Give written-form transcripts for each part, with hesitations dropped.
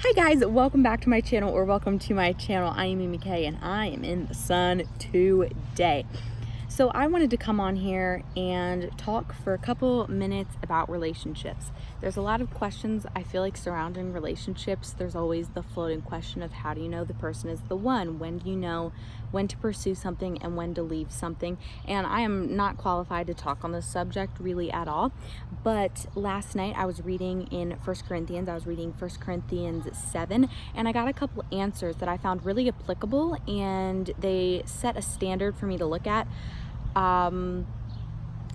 Hi guys, welcome back to my channel, or welcome to my channel. I am Mimi K and I am in the sun today. So I wanted to come on here and talk for a couple minutes about relationships. There's a lot of questions I feel like surrounding relationships. There's always the floating question of how do you know the person is the one? When do you know when to pursue something and when to leave something? And I am not qualified to talk on this subject really at all. But last night I was reading in 1 Corinthians. I was reading 1 Corinthians 7, and I got a couple answers that I found really applicable, and they set a standard for me to look at. And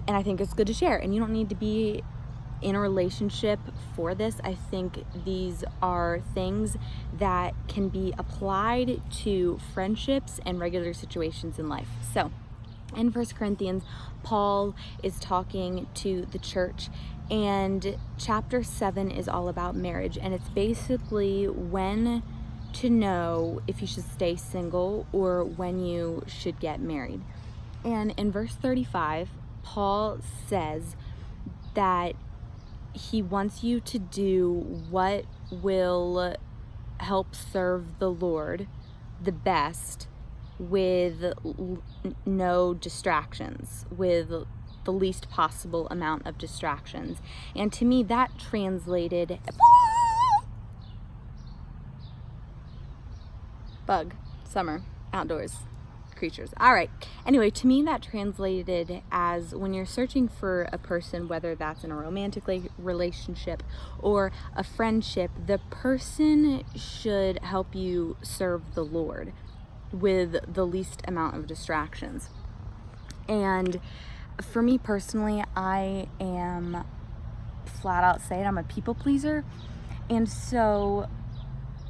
I think it's good to share. And you don't need to be in a relationship for this. I think these are things that can be applied to friendships and regular situations in life. So in 1 Corinthians, Paul is talking to the church, and chapter 7 is all about marriage. And it's basically when to know if you should stay single or when you should get married. And in verse 35, Paul says that he wants you to do what will help serve the Lord the best with no distractions, with the least possible amount of distractions. And to me, that translated... Bug, summer, outdoors. Creatures. All right. Anyway, to me that translated as when you're searching for a person, whether that's in a romantic relationship or a friendship, the person should help you serve the Lord with the least amount of distractions. And for me personally, I am flat out saying I'm a people pleaser. And so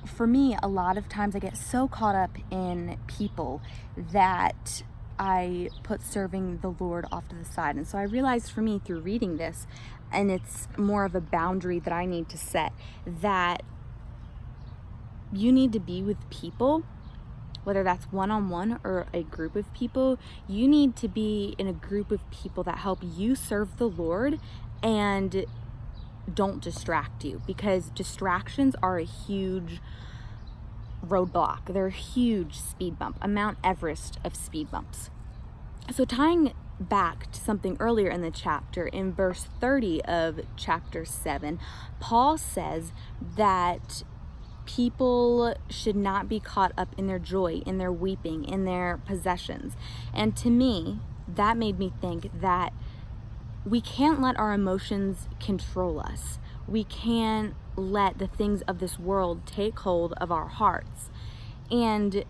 for me, a lot of times I get so caught up in people that I put serving the Lord off to the side. And so I realized for me through reading this, and it's more of a boundary that I need to set, that you need to be with people, whether that's one-on-one or a group of people. You need to be in a group of people that help you serve the Lord and don't distract you, because distractions are a huge roadblock. They're a huge speed bump, a Mount Everest of speed bumps. So tying back to something earlier in the chapter, in verse 30 of chapter 7, Paul says that people should not be caught up in their joy, in their weeping, in their possessions. And to me, that made me think that we can't let our emotions control us. We can't let the things of this world take hold of our hearts. And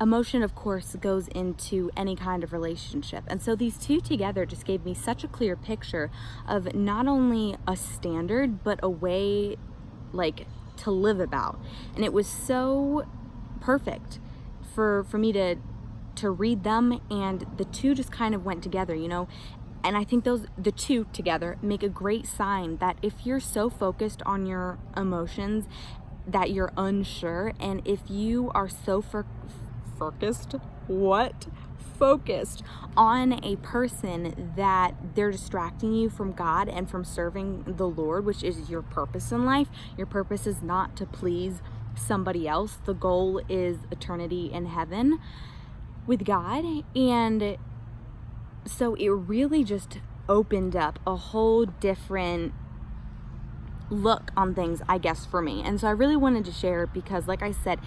emotion, of course, goes into any kind of relationship. And so these two together just gave me such a clear picture of not only a standard, but a way to live about. And it was so perfect for me to read them, and the two just kind of went together, And I think the two together make a great sign that if you're so focused on your emotions that you're unsure, and if you are so focused on a person that they're distracting you from God and from serving the Lord, which is your purpose in life. Your purpose is not to please somebody else. The goal is eternity in heaven with God. And so it really just opened up a whole different look on things, I guess, for me. And so I really wanted to share it because, like I said,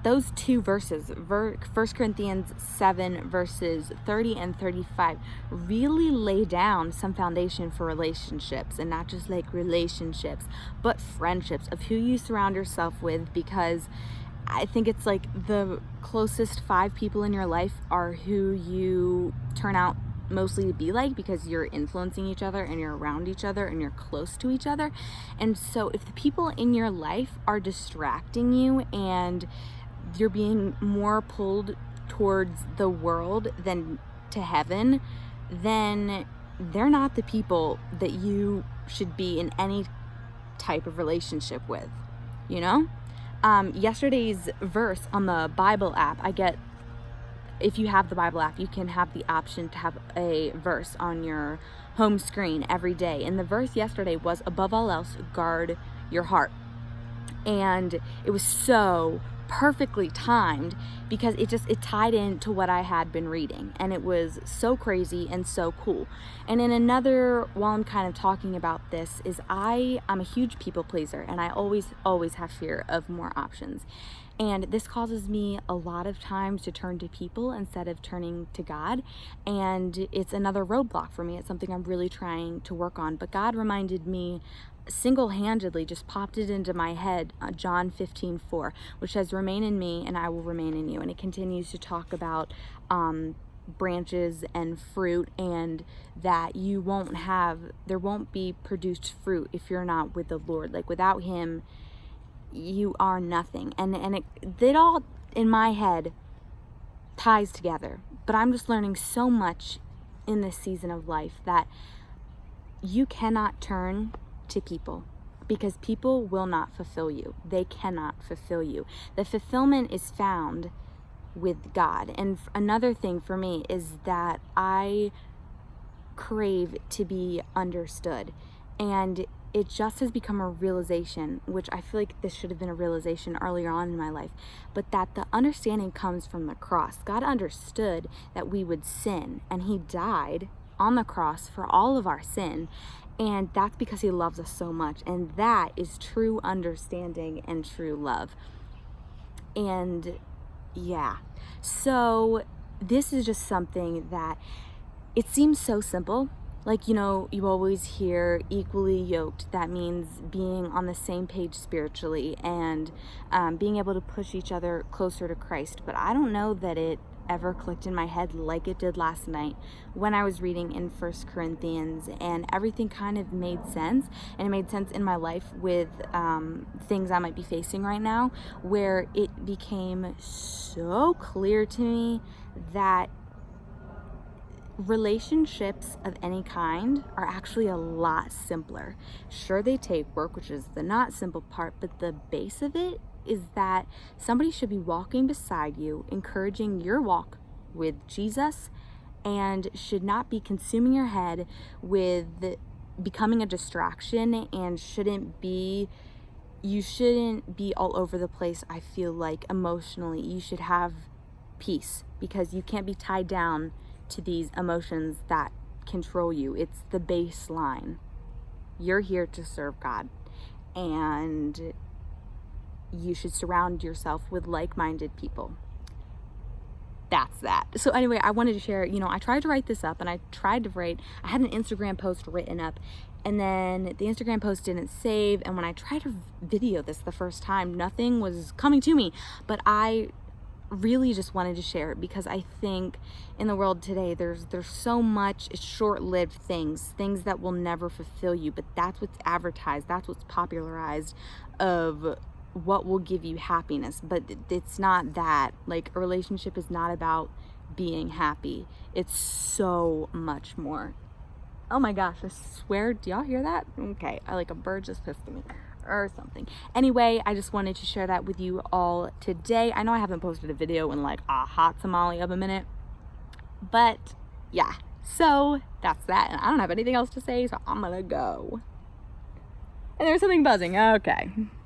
those two verses, 1 Corinthians 7 verses 30 and 35, really lay down some foundation for relationships, and not just relationships, but friendships, of who you surround yourself with, because I think it's the closest 5 people in your life are who you turn out mostly to be like, because you're influencing each other and you're around each other and you're close to each other. And so if the people in your life are distracting you and you're being more pulled towards the world than to heaven, then they're not the people that you should be in any type of relationship with, Yesterday's verse on the Bible app, if you have the Bible app, you can have the option to have a verse on your home screen every day. And the verse yesterday was, above all else, guard your heart. And it was so perfectly timed because it tied into what I had been reading, and it was so crazy and so cool. And in another, while I'm kind of talking about this, is I'm a huge people pleaser, and I always have fear of more options. And this causes me a lot of times to turn to people instead of turning to God. And it's another roadblock for me. It's something I'm really trying to work on. But God reminded me single-handedly, just popped it into my head, John 15:4, which says, "Remain in me and I will remain in you." And it continues to talk about branches and fruit, and that there won't be produced fruit if you're not with the Lord. Like, without him, you are nothing. And it all in my head ties together. But I'm just learning so much in this season of life that you cannot turn to people, because people will not fulfill you. They cannot fulfill you. The fulfillment is found with God. And another thing for me is that I crave to be understood. And it just has become a realization, which I feel like this should have been a realization earlier on in my life, but that the understanding comes from the cross. God understood that we would sin, and he died on the cross for all of our sin. And that's because he loves us so much. And that is true understanding and true love. And yeah, so this is just something that it seems so simple. Like, you always hear equally yoked. That means being on the same page spiritually and being able to push each other closer to Christ. But I don't know that it ever clicked in my head like it did last night when I was reading in 1 Corinthians, and everything kind of made sense. And it made sense in my life with things I might be facing right now, where it became so clear to me that relationships of any kind are actually a lot simpler. Sure, they take work, which is the not simple part, but the base of it is that somebody should be walking beside you, encouraging your walk with Jesus, and should not be consuming your head with becoming a distraction, and you shouldn't be all over the place. I feel like emotionally you should have peace, because you can't be tied down to these emotions that control you. It's the baseline. You're here to serve God, and you should surround yourself with like-minded people. That's that. So anyway, I wanted to share, I tried to write this up, and I had an Instagram post written up, and then the Instagram post didn't save. And when I tried to video this the first time, nothing was coming to me. But I really just wanted to share it, because I think in the world today, there's so much short-lived things that will never fulfill you, but that's what's advertised, that's what's popularized of what will give you happiness. But it's not that. Like, a relationship is not about being happy. It's so much more. Oh my gosh, I swear, do y'all hear that? Okay, a bird just pissed at me or something. Anyway, I just wanted to share that with you all today. I know I haven't posted a video in like a hot tamale of a minute, but yeah, so that's that. And I don't have anything else to say, so I'm gonna go. And there's something buzzing. Okay.